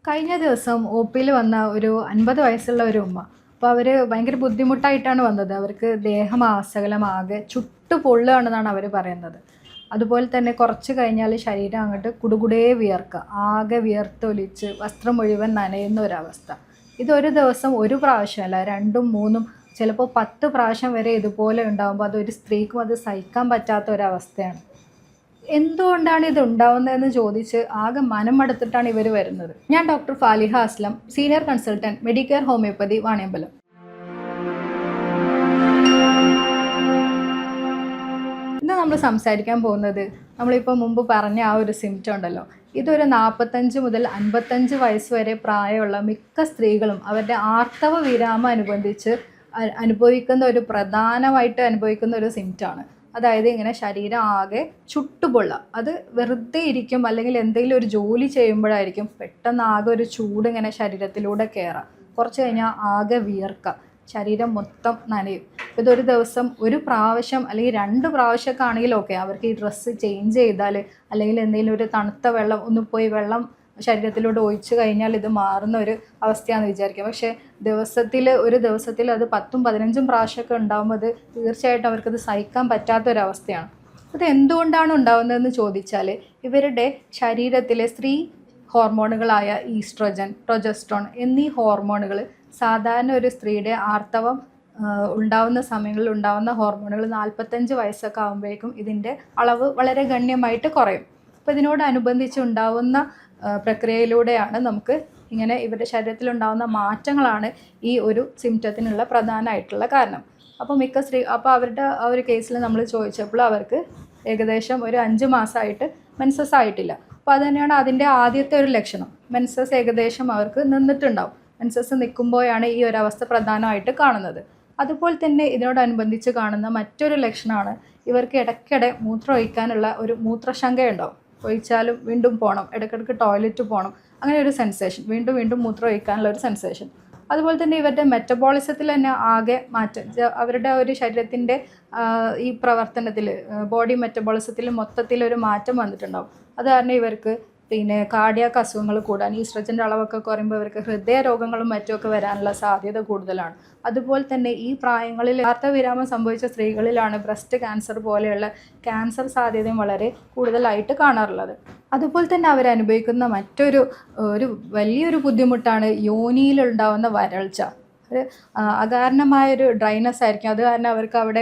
കഴിഞ്ഞ ദിവസം ഒ.പിയിൽ വന്ന ഒരു 50 വയസ്സുള്ള ഒരു ഉമ്മ. അപ്പോൾ അവർ ഭയങ്കര ബുദ്ധിമുട്ടായിട്ടാണ് വന്നത്. അവർക്ക് ദേഹമാസകലമാകെ ചുട്ടു പൊള്ളുകയാണെന്നാണ് അവർ പറയുന്നത്. അതുപോലെ തന്നെ കുറച്ച് കഴിഞ്ഞാൽ ശരീരം അങ്ങോട്ട് കുടുകുടേ വിയർക്കുക, ആകെ വിയർത്തൊലിച്ച് വസ്ത്രം മുഴുവൻ നനയുന്ന ഒരവസ്ഥ. ഇതൊരു ദിവസം ഒരു പ്രാവശ്യമല്ല, 2ഉം 3ഉം ചിലപ്പോൾ 10 പ്രാവശ്യം വരെ ഇതുപോലെ ഉണ്ടാകുമ്പോൾ അതൊരു സ്ത്രീക്കും അത് സഹിക്കാൻ പറ്റാത്ത ഒരവസ്ഥയാണ്. എന്തുകൊണ്ടാണ് ഇത് ഉണ്ടാവുന്നതെന്ന് ചോദിച്ച് ആകെ മനമടുത്തിട്ടാണ് ഇവർ വരുന്നത്. ഞാൻ doctor Faliha Aslam, senior consultant Medicare homeopathy, Vaniyambalam. ഇന്ന് നമ്മൾ സംസാരിക്കാൻ പോകുന്നത് നമ്മളിപ്പോൾ മുമ്പ് പറഞ്ഞ ആ ഒരു സിംറ്റം ഉണ്ടല്ലോ, ഇതൊരു 45 മുതൽ 55 വയസ്സ് വരെ പ്രായമുള്ള മിക്ക സ്ത്രീകളും അവരുടെ ആർത്തവ വിരാമം അനുഭവിക്കുന്ന ഒരു പ്രധാനമായിട്ട് അനുഭവിക്കുന്ന ഒരു സിംറ്റമാണ്. അതായത് ഇങ്ങനെ ശരീരം ആകെ ചുട്ടുപൊള്ളുക. അത് വെറുതെ ഇരിക്കും അല്ലെങ്കിൽ എന്തെങ്കിലും ഒരു ജോലി ചെയ്യുമ്പോഴായിരിക്കും പെട്ടെന്ന് ആകെ ഒരു ചൂട് ഇങ്ങനെ ശരീരത്തിലൂടെ കയറുക. കുറച്ച് കഴിഞ്ഞാൽ ആകെ വിയർക്കുക, ശരീരം മൊത്തം നനയും. ഇതൊരു ദിവസം ഒരു പ്രാവശ്യം അല്ലെങ്കിൽ 2 പ്രാവശ്യമൊക്കെ ആണെങ്കിലും ഓക്കെ, അവർക്ക് ഈ ഡ്രസ്സ് ചേഞ്ച് ചെയ്താൽ അല്ലെങ്കിൽ എന്തെങ്കിലും ഒരു തണുത്ത വെള്ളം ഒന്ന് പോയി വെള്ളം ശരീരത്തിലൂടെ ഒഴിച്ചു കഴിഞ്ഞാൽ ഇത് മാറുന്ന ഒരു അവസ്ഥയാണെന്ന് വിചാരിക്കുക. പക്ഷേ ഒരു ദിവസത്തിൽ അത് 10ഉം 15ഉം പ്രാവശ്യമൊക്കെ ഉണ്ടാകുമ്പോൾ അത് തീർച്ചയായിട്ടും അവർക്കത് സഹിക്കാൻ പറ്റാത്തൊരവസ്ഥയാണ്. അത് എന്തുകൊണ്ടാണ് ഉണ്ടാകുന്നതെന്ന് ചോദിച്ചാൽ, ഇവരുടെ ശരീരത്തിലെ സ്ത്രീ ഹോർമോണുകളായ ഈസ്ട്രോജൻ, പ്രൊജസ്ട്രോൺ എന്നീ ഹോർമോണുകൾ സാധാരണ ഒരു സ്ത്രീയുടെ ആർത്തവം ഉണ്ടാവുന്ന സമയങ്ങളിൽ ഉണ്ടാവുന്ന ഹോർമോണുകൾ 45 വയസ്സൊക്കെ ആകുമ്പോഴേക്കും ഇതിൻ്റെ അളവ് വളരെ ഗണ്യമായിട്ട് കുറയും. അപ്പോൾ ഇതിനോടനുബന്ധിച്ച് ഉണ്ടാവുന്ന പ്രക്രിയയിലൂടെയാണ് നമുക്ക് ഇങ്ങനെ ഇവരുടെ ശരീരത്തിലുണ്ടാകുന്ന മാറ്റങ്ങളാണ് ഈ ഒരു സിംറ്റത്തിനുള്ള പ്രധാനമായിട്ടുള്ള കാരണം. അപ്പോൾ അവരുടെ ആ ഒരു കേസിൽ നമ്മൾ ചോദിച്ചപ്പോൾ അവർക്ക് ഏകദേശം ഒരു 5 മാസമായിട്ട് മെൻസസ് ആയിട്ടില്ല. അപ്പോൾ അത് തന്നെയാണ് അതിൻ്റെ ആദ്യത്തെ ഒരു ലക്ഷണം. മെൻസസ് ഏകദേശം അവർക്ക് നിന്നിട്ടുണ്ടാവും. മെൻസസ് നിൽക്കുമ്പോഴാണ് ഈ ഒരു അവസ്ഥ പ്രധാനമായിട്ട് കാണുന്നത്. അതുപോലെ തന്നെ ഇതിനോടനുബന്ധിച്ച് കാണുന്ന മറ്റൊരു ലക്ഷണമാണ് ഇവർക്ക് ഇടയ്ക്കിടെ മൂത്രം ഒഴിക്കാനുള്ള ഒരു മൂത്രശങ്കയുണ്ടാവും. ഒഴിച്ചാലും വീണ്ടും പോകണം, ഇടയ്ക്കിടയ്ക്ക് ടോയ്ലറ്റ് പോകണം, അങ്ങനെ ഒരു സെൻസേഷൻ, വീണ്ടും വീണ്ടും മൂത്രം ഒഴിക്കാനുള്ള ഒരു സെൻസേഷൻ. അതുപോലെ തന്നെ ഇവരുടെ മെറ്റബോളിസത്തിൽ തന്നെ ആകെ മാറ്റം, അവരുടെ ഒരു ശരീരത്തിൻ്റെ ഈ പ്രവർത്തനത്തിൽ ബോഡി മെറ്റബോളിസത്തിൽ മൊത്തത്തിലൊരു മാറ്റം വന്നിട്ടുണ്ടാവും. അത് കാരണം ഇവർക്ക് കാർഡിയാക് അസുഖങ്ങൾ കൂടാൻ, ഈസ്ട്രജൻ്റെ അളവൊക്കെ കുറയുമ്പോൾ ഇവർക്ക് ഹൃദയ രോഗങ്ങളും മറ്റുമൊക്കെ വരാനുള്ള സാധ്യത കൂടുതലാണ്. അതുപോലെ തന്നെ ഈ പ്രായങ്ങളിൽ ആർത്തവവിരാമം സംഭവിച്ച സ്ത്രീകളിലാണ് ബ്രസ്റ്റ് ക്യാൻസർ പോലെയുള്ള ക്യാൻസർ സാധ്യതയും വളരെ കൂടുതലായിട്ട് കാണാറുള്ളത്. അതുപോലെ തന്നെ അവരനുഭവിക്കുന്ന മറ്റൊരു വലിയൊരു ബുദ്ധിമുട്ടാണ് യോനിയിലുണ്ടാവുന്ന വരൾച്ച. ഒരു അകാരണമായൊരു ഡ്രൈനസ് ആയിരിക്കും. അത് കാരണം അവർക്ക് അവിടെ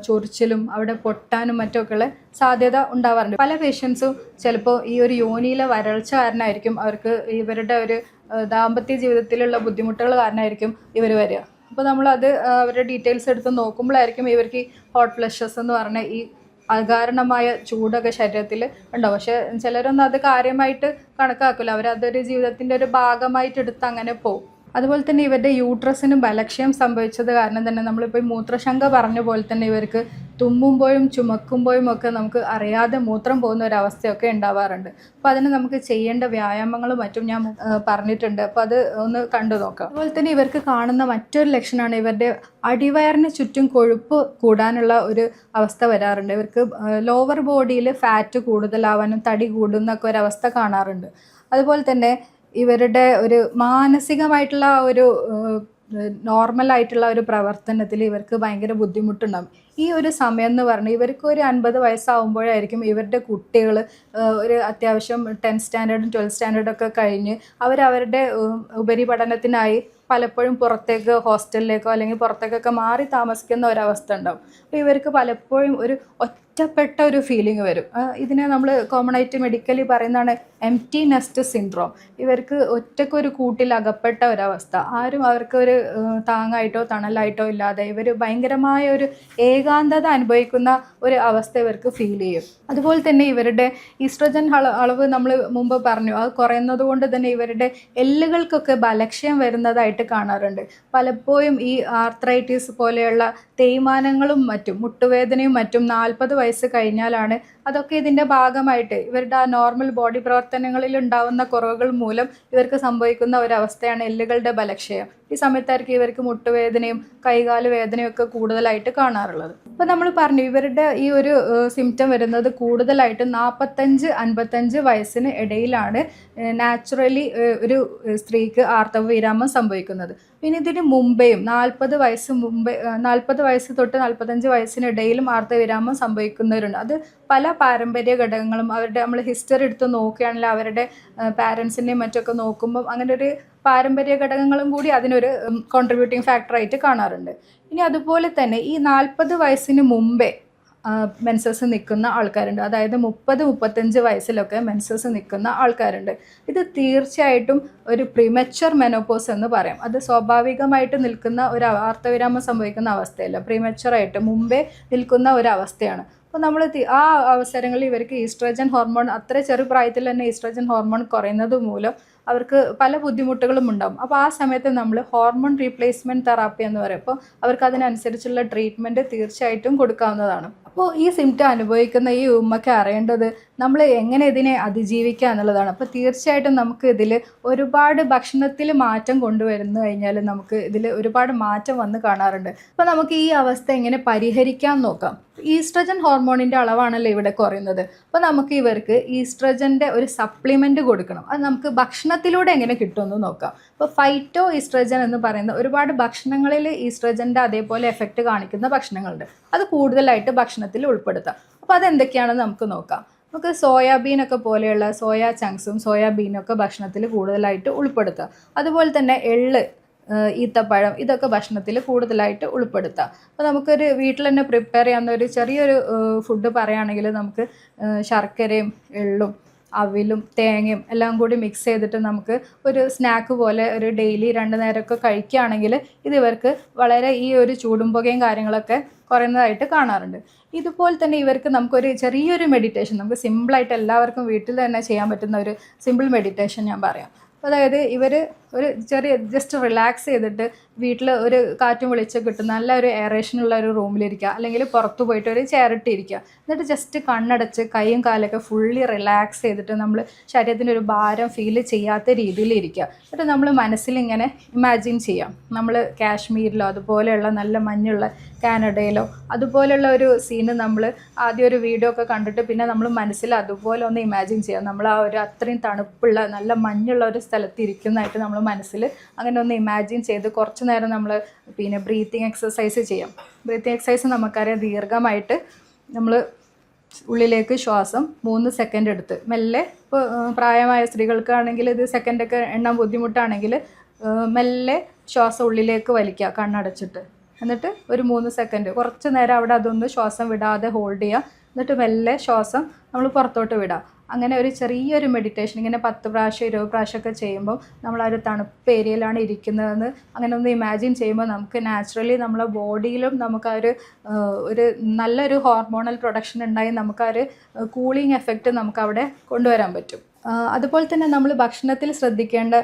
ചൊറിച്ചിലും അവിടെ പൊട്ടാനും മറ്റുമൊക്കെയുള്ള സാധ്യത ഉണ്ടാവാറുണ്ട്. പല പേഷ്യൻസും ചിലപ്പോൾ ഈ ഒരു യോനിയിലെ വരൾച്ച കാരണമായിരിക്കും അവർക്ക് ഇവരുടെ ഒരു ദാമ്പത്യ ജീവിതത്തിലുള്ള ബുദ്ധിമുട്ടുകൾ കാരണമായിരിക്കും ഇവർ വരിക. അപ്പോൾ നമ്മളത് അവരുടെ ഡീറ്റെയിൽസ് എടുത്ത് നോക്കുമ്പോഴായിരിക്കും ഇവർക്ക് ഈ ഹോട്ട് ഫ്ലഷസ് എന്ന് പറഞ്ഞ ഈ അകാരണമായ ചൂടൊക്കെ ശരീരത്തിൽ ഉണ്ടാവും. പക്ഷേ ചിലരൊന്നും അത് കാര്യമായിട്ട് കണക്കാക്കില്ല, അവരതൊരു ജീവിതത്തിൻ്റെ ഒരു ഭാഗമായിട്ട് എടുത്ത് അങ്ങനെ പോകും. അതുപോലെ തന്നെ ഇവരുടെ യൂട്രസിന് ബലക്ഷയം സംഭവിച്ചത് കാരണം തന്നെ നമ്മളിപ്പോൾ മൂത്രശങ്ക പറഞ്ഞ പോലെ തന്നെ ഇവർക്ക് തുമ്മുമ്പോഴും ചുമക്കുമ്പോഴും ഒക്കെ നമുക്ക് അറിയാതെ മൂത്രം പോകുന്ന ഒരവസ്ഥയൊക്കെ ഉണ്ടാവാറുണ്ട്. അപ്പോൾ അതിന് നമുക്ക് ചെയ്യേണ്ട വ്യായാമങ്ങളും മറ്റും ഞാൻ പറഞ്ഞിട്ടുണ്ട്. അപ്പോൾ അത് ഒന്ന് കണ്ടു നോക്കാം. അതുപോലെ തന്നെ ഇവർക്ക് കാണുന്ന മറ്റൊരു ലക്ഷണമാണ് ഇവരുടെ അടിവയറിന് ചുറ്റും കൊഴുപ്പ് കൂടാനുള്ള ഒരു അവസ്ഥ വരാറുണ്ട്. ഇവർക്ക് ലോവർ ബോഡിയിൽ ഫാറ്റ് കൂടുതലാവാനും തടി കൂടുന്നൊക്കെ ഒരവസ്ഥ കാണാറുണ്ട്. അതുപോലെ തന്നെ ഇവരുടെ ഒരു മാനസികമായിട്ടുള്ള ഒരു നോർമലായിട്ടുള്ള ഒരു പ്രവർത്തനത്തിൽ ഇവർക്ക് ഭയങ്കര ബുദ്ധിമുട്ടുണ്ടാകും. ഈ ഒരു സമയം എന്ന് പറഞ്ഞാൽ ഇവർക്ക് ഒരു 50 വയസ്സാകുമ്പോഴായിരിക്കും ഇവരുടെ കുട്ടികൾ ഒരു അത്യാവശ്യം 10th സ്റ്റാൻഡേർഡും 12th സ്റ്റാൻഡേർഡൊക്കെ കഴിഞ്ഞ് അവരവരുടെ ഉപരിപഠനത്തിനായി പലപ്പോഴും പുറത്തേക്ക് ഹോസ്റ്റലിലേക്കോ അല്ലെങ്കിൽ പുറത്തേക്കൊക്കെ മാറി താമസിക്കുന്ന ഒരവസ്ഥ ഉണ്ടാവും. അപ്പോൾ ഇവർക്ക് പലപ്പോഴും ഒരു ഒറ്റപ്പെട്ട ഒരു ഫീലിംഗ് വരും. ഇതിനെ നമ്മൾ കോമൺ ആയിട്ട് മെഡിക്കലി പറയുന്നതാണ് എംപ്റ്റി നെസ്റ്റ് സിൻഡ്രോം. ഇവർക്ക് ഒറ്റക്കൊരു കൂട്ടിൽ അകപ്പെട്ട ഒരവസ്ഥ, ആരും അവർക്കൊരു താങ്ങായിട്ടോ തണലായിട്ടോ ഇല്ലാതെ ഇവർ ഭയങ്കരമായ ഒരു ഏകാന്തത അനുഭവിക്കുന്ന ഒരു അവസ്ഥ ഇവർക്ക് ഫീൽ ചെയ്യും. അതുപോലെ തന്നെ ഇവരുടെ ഈസ്ട്രജൻ അളവ് നമ്മൾ മുമ്പ് പറഞ്ഞു, അത് കുറയുന്നത് കൊണ്ട് തന്നെ ഇവരുടെ എല്ലുകൾക്കൊക്കെ ബലക്ഷയം വരുന്നതായിട്ട് കാണാറുണ്ട്. പലപ്പോഴും ഈ ആർത്രൈറ്റിസ് പോലെയുള്ള തേയ്മാനങ്ങളും മറ്റും മുട്ടുവേദനയും മറ്റും 40 വയസ്സ് കഴിഞ്ഞാലാണ് അതൊക്കെ ഇതിൻ്റെ ഭാഗമായിട്ട് ഇവരുടെ ആ നോർമൽ ബോഡി പ്രവർത്തനങ്ങളിൽ ഉണ്ടാവുന്ന കുറവുകൾ മൂലം ഇവർക്ക് സംഭവിക്കുന്ന ഒരവസ്ഥയാണ് എല്ലുകളുടെ ബലക്ഷയം. ഈ സമയത്തായിരിക്കും ഇവർക്ക് മുട്ടുവേദനയും കൈകാല് വേദനയും ഒക്കെ കൂടുതലായിട്ട് കാണാറുള്ളത്. അപ്പോൾ നമ്മൾ പറഞ്ഞു ഇവരുടെ ഈ ഒരു സിംറ്റം വരുന്നത് കൂടുതലായിട്ടും 45-55 വയസ്സിന് ഇടയിലാണ് നാച്ചുറലി ഒരു സ്ത്രീക്ക് ആർത്തവ വിരാമം സംഭവിക്കുന്നത്. പിന്നെ ഇതിന് മുമ്പേയും 40 വയസ്സ് തൊട്ട് 45 വയസ്സിനിടയിലും ആർത്തവവിരാമം സംഭവിക്കുന്നവരുണ്ട്. അത് പല പാരമ്പര്യ ഘടകങ്ങളും അവരുടെ നമ്മൾ ഹിസ്റ്ററി എടുത്ത് നോക്കുകയാണെങ്കിൽ അവരുടെ പാരൻസിൻ്റെയും മറ്റൊക്കെ നോക്കുമ്പം അങ്ങനെ ഒരു പാരമ്പര്യ ഘടകങ്ങളും കൂടി അതിനൊരു കോൺട്രിബ്യൂട്ടിങ് ഫാക്ടറായിട്ട് കാണാറുണ്ട്. ഇനി അതുപോലെ തന്നെ ഈ 40 വയസ്സിന് മുമ്പേ മെൻസസ് നിൽക്കുന്ന ആൾക്കാരുണ്ട്. അതായത് 30-35 വയസ്സിലൊക്കെ മെൻസസ് നിൽക്കുന്ന ആൾക്കാരുണ്ട്. ഇത് തീർച്ചയായിട്ടും ഒരു പ്രീമച്വർ മെനോപോസ് എന്ന് പറയാം. അത് സ്വാഭാവികമായിട്ട് നിൽക്കുന്ന ഒരു ആർത്തവിരാമം സംഭവിക്കുന്ന അവസ്ഥയല്ല, പ്രീമച്വറായിട്ട് മുമ്പേ നിൽക്കുന്ന ഒരവസ്ഥയാണ്. അപ്പോൾ നമ്മൾ ആ അവസരങ്ങളിൽ ഇവർക്ക് ഈസ്ട്രോജൻ ഹോർമോൺ അത്ര ചെറുപ്രായത്തിൽ തന്നെ ഈസ്ട്രോജൻ ഹോർമോൺ കുറയുന്നത് മൂലം അവർക്ക് പല ബുദ്ധിമുട്ടുകളും ഉണ്ടാകും. അപ്പോൾ ആ സമയത്ത് നമ്മൾ ഹോർമോൺ റീപ്ലേസ്മെൻറ്റ് തെറാപ്പി എന്ന് പറയും. അപ്പോൾ അവർക്ക് അതിനനുസരിച്ചുള്ള ട്രീറ്റ്മെൻറ്റ് തീർച്ചയായിട്ടും കൊടുക്കാവുന്നതാണ്. അപ്പോൾ ഈ സിംറ്റം അനുഭവിക്കുന്ന ഈ ഉമ്മയ്ക്ക് അറിയേണ്ടത് നമ്മൾ എങ്ങനെ ഇതിനെ അതിജീവിക്കുക എന്നുള്ളതാണ്. അപ്പോൾ തീർച്ചയായിട്ടും നമുക്ക് ഇതിൽ ഒരുപാട് ഭക്ഷണത്തിൽ മാറ്റം കൊണ്ടുവരുന്നു കഴിഞ്ഞാൽ നമുക്ക് ഇതിൽ ഒരുപാട് മാറ്റം വന്ന് കാണാറുണ്ട്. അപ്പോൾ നമുക്ക് ഈ അവസ്ഥ എങ്ങനെ പരിഹരിക്കാൻ നോക്കാം. ഈസ്ട്രജൻ ഹോർമോണിൻ്റെ അളവാണല്ലോ ഇവിടെ കുറയുന്നത്. അപ്പോൾ നമുക്ക് ഇവർക്ക് ഈസ്ട്രജൻ്റെ ഒരു സപ്ലിമെൻറ്റ് കൊടുക്കണം. അത് നമുക്ക് ഭക്ഷണത്തിലൂടെ എങ്ങനെ കിട്ടുമെന്ന് നോക്കാം. അപ്പോൾ ഫൈറ്റോ ഈസ്ട്രജൻ എന്ന് പറയുന്ന ഒരുപാട് ഭക്ഷണങ്ങളിൽ ഈസ്ട്രജൻ്റെ അതേപോലെ എഫക്റ്റ് കാണിക്കുന്ന ഭക്ഷണങ്ങളുണ്ട്. അത് കൂടുതലായിട്ട് ഭക്ഷണത്തിൽ ഉൾപ്പെടുത്താം. അപ്പോൾ അതെന്തൊക്കെയാണെന്ന് നമുക്ക് നോക്കാം. നമുക്ക് സോയാബീനൊക്കെ പോലെയുള്ള സോയാ ചങ്ക്സും സോയാബീനൊക്കെ ഭക്ഷണത്തിൽ കൂടുതലായിട്ട് ഉൾപ്പെടുത്തുക. അതുപോലെ തന്നെ എള്ള്, ഈത്തപ്പഴം ഇതൊക്കെ ഭക്ഷണത്തിൽ കൂടുതലായിട്ട് ഉൾപ്പെടുത്താം. അപ്പോൾ നമുക്കൊരു വീട്ടിൽ തന്നെ പ്രിപ്പയർ ചെയ്യാവുന്ന ഒരു ചെറിയൊരു ഫുഡ് പറയുകയാണെങ്കിൽ നമുക്ക് ശർക്കരയും എള്ളും അവിലും തേങ്ങയും എല്ലാം കൂടി മിക്സ് ചെയ്തിട്ട് നമുക്ക് ഒരു സ്നാക്ക് പോലെ ഒരു ഡെയിലി 2 നേരമൊക്കെ കഴിക്കുകയാണെങ്കിൽ ഇത് ഇവർക്ക് വളരെ ഈ ഒരു ചൂടും പുകയും കാര്യങ്ങളൊക്കെ കുറയുന്നതായിട്ട് കാണാറുണ്ട്. ഇതുപോലെ തന്നെ ഇവർക്ക് നമുക്കൊരു ചെറിയൊരു മെഡിറ്റേഷൻ നമുക്ക് സിമ്പിളായിട്ട് എല്ലാവർക്കും വീട്ടിൽ തന്നെ ചെയ്യാൻ പറ്റുന്ന ഒരു സിമ്പിൾ മെഡിറ്റേഷൻ ഞാൻ പറയാം. അതായത് ഇവർ ഒരു ചെറിയ ജസ്റ്റ് റിലാക്സ് ചെയ്തിട്ട് വീട്ടിൽ ഒരു കാറ്റും വെളിച്ചം കിട്ടുന്ന നല്ല ഒരു എയറേഷനുള്ള ഒരു റൂമിലിരിക്കുക, അല്ലെങ്കിൽ പുറത്ത് പോയിട്ട് ഒരു ചെയറിട്ടിരിക്കുക. എന്നിട്ട് ജസ്റ്റ് കണ്ണടച്ച് കൈയും കാലൊക്കെ ഫുള്ളി റിലാക്സ് ചെയ്തിട്ട് നമ്മൾ ശരീരത്തിൻ്റെ ഒരു ഭാരം ഫീൽ ചെയ്യാത്ത രീതിയിൽ ഇരിക്കുക. എന്നിട്ട് നമ്മൾ മനസ്സിലിങ്ങനെ ഇമാജിൻ ചെയ്യാം നമ്മൾ കാശ്മീരിലോ അതുപോലെയുള്ള നല്ല മഞ്ഞുള്ള കാനഡയിലോ അതുപോലെയുള്ള ഒരു സീന് നമ്മൾ ആദ്യം ഒരു വീഡിയോ ഒക്കെ കണ്ടിട്ട് പിന്നെ നമ്മൾ മനസ്സിൽ അതുപോലെ ഒന്ന് ഇമാജിൻ ചെയ്യാം. നമ്മൾ ആ ഒരു അത്രയും തണുപ്പുള്ള നല്ല മഞ്ഞുള്ള ഒരു സ്ഥലത്ത് ഇരിക്കുന്നതായിട്ട് നമ്മൾ മനസ്സിൽ അങ്ങനെ ഒന്ന് ഇമാജിൻ ചെയ്ത് കുറച്ച് നേരം നമ്മൾ പിന്നെ ബ്രീത്തിങ് എക്സസൈസ് ചെയ്യാം. ബ്രീത്തിങ് എക്സസൈസ് നമുക്കറിയാം, ദീർഘമായിട്ട് നമ്മൾ ഉള്ളിലേക്ക് ശ്വാസം 3 സെക്കൻഡ് എടുത്ത് മെല്ലെ, ഇപ്പോൾ പ്രായമായ സ്ത്രീകൾക്കാണെങ്കിൽ ഇത് സെക്കൻഡൊക്കെ എണ്ണാൻ ബുദ്ധിമുട്ടാണെങ്കിൽ മെല്ലെ ശ്വാസം ഉള്ളിലേക്ക് വലിക്കുക കണ്ണടച്ചിട്ട്. എന്നിട്ട് ഒരു 3 സെക്കൻഡ് കുറച്ച് നേരം അവിടെ അതൊന്ന് ശ്വാസം വിടാതെ ഹോൾഡ് ചെയ്യുക. എന്നിട്ട് മെല്ലെ ശ്വാസം നമ്മൾ പുറത്തോട്ട് വിടാം. അങ്ങനെ ഒരു ചെറിയൊരു മെഡിറ്റേഷൻ ഇങ്ങനെ 10 പ്രാവശ്യം 20 പ്രാവശ്യമൊക്കെ ചെയ്യുമ്പോൾ നമ്മൾ ആ ഒരു തണുപ്പ് ഏരിയയിലാണ് ഇരിക്കുന്നതെന്ന് അങ്ങനെ ഒന്ന് ഇമാജിൻ ചെയ്യുമ്പോൾ നമുക്ക് നാച്ചുറലി നമ്മളെ ബോഡിയിലും നമുക്ക് ആ ഒരു നല്ലൊരു ഹോർമോണൽ പ്രൊഡക്ഷൻ ഉണ്ടായി നമുക്ക് ആ ഒരു കൂളിംഗ് എഫക്റ്റ് നമുക്ക് അവിടെ കൊണ്ടുവരാൻ പറ്റും. അതുപോലെ തന്നെ നമ്മൾ ഭക്ഷണത്തിൽ ശ്രദ്ധിക്കേണ്ട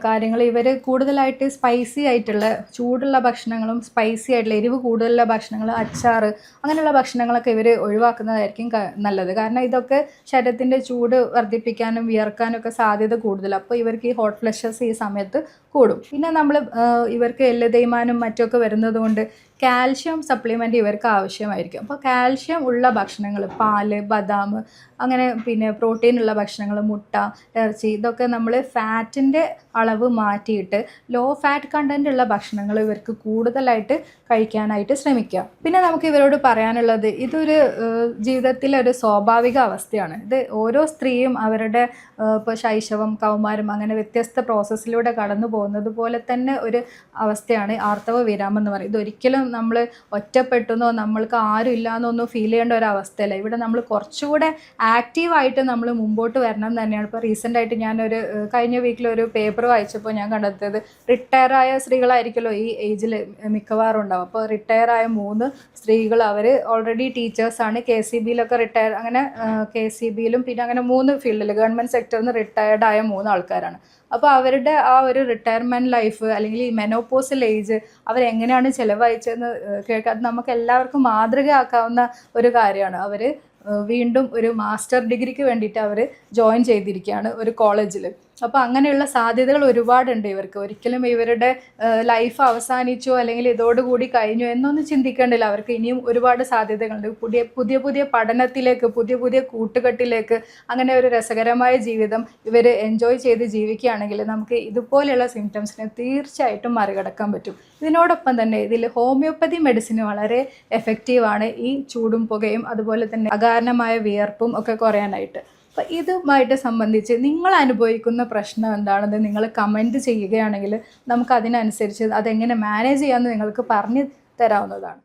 കാര്യങ്ങൾ, ഇവർ കൂടുതലായിട്ട് സ്പൈസി ആയിട്ടുള്ള ചൂടുള്ള ഭക്ഷണങ്ങളും സ്പൈസി ആയിട്ടുള്ള എരിവ് കൂടുതലുള്ള ഭക്ഷണങ്ങൾ, അച്ചാർ അങ്ങനെയുള്ള ഭക്ഷണങ്ങളൊക്കെ ഇവർ ഒഴിവാക്കുന്നതായിരിക്കും നല്ലത്. കാരണം ഇതൊക്കെ ശരീരത്തിൻ്റെ ചൂട് വർദ്ധിപ്പിക്കാനും വിയർക്കാനും ഒക്കെ സാധ്യത കൂടുതലാണ്. അപ്പോൾ ഇവർക്ക് ഈ ഹോട്ട് ഫ്ലഷസ് ഈ സമയത്ത് കൂടും. പിന്നെ നമ്മൾ ഇവർക്ക് എല്ല് തേയ്മാനും മറ്റൊക്കെ വരുന്നത് കൊണ്ട് കാൽഷ്യം സപ്ലിമെൻറ്റ് ഇവർക്ക് ആവശ്യമായിരിക്കും. അപ്പോൾ കാൽഷ്യം ഉള്ള ഭക്ഷണങ്ങൾ പാല്, ബദാം അങ്ങനെ പിന്നെ പ്രോട്ടീനുള്ള ഭക്ഷണങ്ങൾ മുട്ട, ഇറച്ചി ഇതൊക്കെ നമ്മൾ ഫാറ്റിൻ്റെ അളവ് മാറ്റിയിട്ട് ലോ ഫാറ്റ് കണ്ടൻ്റ് ഉള്ള ഭക്ഷണങ്ങൾ ഇവർക്ക് കൂടുതലായിട്ട് കഴിക്കാനായിട്ട് ശ്രമിക്കുക. പിന്നെ നമുക്ക് ഇവരോട് പറയാനുള്ളത് ഇതൊരു ജീവിതത്തിലൊരു സ്വാഭാവിക അവസ്ഥയാണ്. ഇത് ഓരോ സ്ത്രീയും അവരുടെ ഇപ്പോൾ ശൈശവം, കൗമാരം അങ്ങനെ വ്യത്യസ്ത പ്രോസസ്സിലൂടെ കടന്നു പോകുന്നത് പോലെ തന്നെ ഒരു അവസ്ഥയാണ് ആർത്തവ വിരാമം എന്ന് പറയുന്നത്. ഇതൊരിക്കലും നമ്മൾ ഒറ്റപ്പെട്ടെന്നോ നമ്മൾക്ക് ആരും ഇല്ലയെന്നൊന്നും ഫീൽ ചെയ്യേണ്ട ഒരു അവസ്ഥയല്ല. ഇവിടെ നമ്മൾ കുറച്ചുകൂടെ ആക്റ്റീവായിട്ട് നമ്മൾ മുമ്പോട്ട് വരണം എന്ന് തന്നെയാണ്. ഇപ്പോൾ റീസെൻ്റായിട്ട് ഞാനൊരു കഴിഞ്ഞ വീക്കിലൊരു പേപ്പർ വായിച്ചപ്പോൾ ഞാൻ കണ്ടെത്തിയത് റിട്ടയറായ സ്ത്രീകളായിരിക്കുമല്ലോ ഈ ഏജിൽ മിക്കവാറും ഉണ്ടാവും. അപ്പോൾ റിട്ടയറായ 3 സ്ത്രീകൾ അവർ ഓൾറെഡി ടീച്ചേഴ്സാണ്, KCBയിലൊക്കെ റിട്ടയർ അങ്ങനെ KCBയിലും പിന്നെ അങ്ങനെ 3 ഫീൽഡിൽ ഗവൺമെൻറ് സെക്ടറിൽ നിന്ന് റിട്ടയർഡായ 3 ആൾക്കാരാണ്. അപ്പോൾ അവരുടെ ആ ഒരു റിട്ടയർമെൻറ്റ് ലൈഫ് അല്ലെങ്കിൽ ഈ മെനോപോസൽ ഏജ് അവരെങ്ങനെയാണ് ചിലവഴിച്ചതെന്ന് കേൾക്കാൻ നമുക്ക് എല്ലാവർക്കും മാതൃകയാക്കാവുന്ന ഒരു കാര്യമാണ്. അവർ വീണ്ടും ഒരു മാസ്റ്റർ ഡിഗ്രിക്ക് വേണ്ടിയിട്ട് അവർ ജോയിൻ ചെയ്തിരിക്കുകയാണ് ഒരു കോളേജിൽ. അപ്പോൾ അങ്ങനെയുള്ള സാധ്യതകൾ ഒരുപാടുണ്ട് ഇവർക്ക്. ഒരിക്കലും ഇവരുടെ ലൈഫ് അവസാനിച്ചോ അല്ലെങ്കിൽ ഇതോടുകൂടി കഴിഞ്ഞോ എന്നൊന്നും ചിന്തിക്കേണ്ടില്ല. അവർക്ക് ഇനിയും ഒരുപാട് സാധ്യതകളുണ്ട്. പുതിയ പഠനത്തിലേക്ക്, പുതിയ കൂട്ടുകെട്ടിലേക്ക്, അങ്ങനെ ഒരു രസകരമായ ജീവിതം ഇവർ എൻജോയ് ചെയ്ത് ജീവിക്കുകയാണെങ്കിൽ നമുക്ക് ഇതുപോലെയുള്ള സിംറ്റംസിനെ തീർച്ചയായിട്ടും മറികടക്കാൻ പറ്റും. ഇതിനോടൊപ്പം തന്നെ ഇതിൽ ഹോമിയോപ്പതി മെഡിസിൻ വളരെ എഫക്റ്റീവാണ് ഈ ചൂടും പുകയും അതുപോലെ തന്നെ അകാരണമായ വിയർപ്പും ഒക്കെ കുറയാനായിട്ട്. അപ്പോൾ ഇതുമായിട്ട് സംബന്ധിച്ച് നിങ്ങൾ അനുഭവിക്കുന്ന പ്രശ്നം എന്താണെന്ന് നിങ്ങൾ കമൻറ്റ് ചെയ്യുകയാണെങ്കിൽ നമുക്ക് അതിനനുസരിച്ച് അതെങ്ങനെ മാനേജ് ചെയ്യാമെന്ന് നിങ്ങൾക്ക് പറഞ്ഞു തരാവുന്നതാണ്.